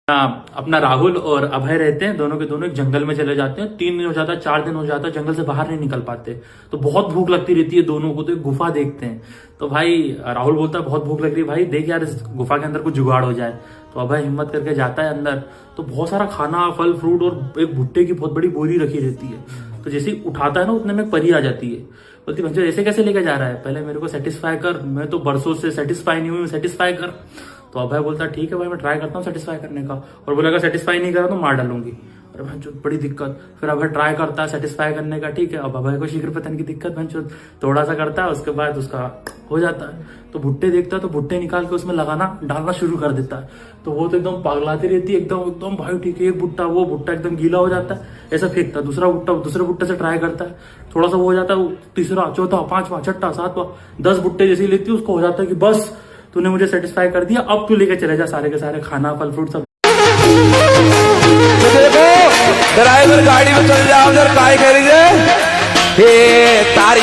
अपना राहुल और अभय रहते हैं, दोनों के दोनों एक जंगल में चले जाते हैं। 3 दिन हो जाता है, 4 दिन हो जाता है, जंगल से बाहर नहीं निकल पाते। तो बहुत भूख लगती रहती है दोनों को, तो एक गुफा देखते हैं। तो भाई राहुल बोलता है बहुत भूख लग रही है भाई, देख यार इस गुफा के अंदर कुछ जुगाड़ हो जाए। तो अभय हिम्मत करके जाता है अंदर, तो बहुत सारा खाना, फल फ्रूट और एक भुट्टे की बहुत बड़ी बोरी रखी रहती है। तो जैसे ही उठाता है ना, उतने में परी आ जाती है। बोलती भंजो ऐसे कैसे लेके जा रहा है, पहले मेरे को सेटिस्फाई कर, मैं तो बरसों से सेटिस्फाई नहीं हुई, सेटिस्फाई कर। तो अभय बोलता ठीक है भाई, मैं ट्राई करता हूँ सेटिस्फाई करने का। और बोला अगर सेटिस्फाई नहीं करा तो मार डालूंगी। अरे भंजो बड़ी दिक्कत। फिर अभय ट्राई करता है सेटिस्फाई करने का, ठीक है। अब अभय को शीघ्र पतन की दिक्कत, भंजो थोड़ा सा करता है, उसके बाद उसका हो जाता है। तो भुट्टे देखता है, तो भुट्टे निकाल के उसमें लगाना डालना शुरू कर देता है। तो वो तो एकदम पागलाती रहती है, एकदम एकदम भाई ठीक है, एक भुट्टा, वो भुट्टा एकदम गीला हो जाता है, ऐसा फेंकता है। दूसरा भुट्टा दूसरे भुट्टे से ट्राई करता है, थोड़ा सा वो हो जाता है, तीसरा, चौथा, पांचवा, छठा, सातवां, 10 भुट्टे जैसे लेती है, उसको हो जाता है कि बस तूने मुझे सेटिस्फाई कर दिया, अब तू लेके चले जा सारे के सारे खाना, फल फ्रूट सब। ड्राइवर गाड़ी में चल जाओ, उधर काय करेंगे तारी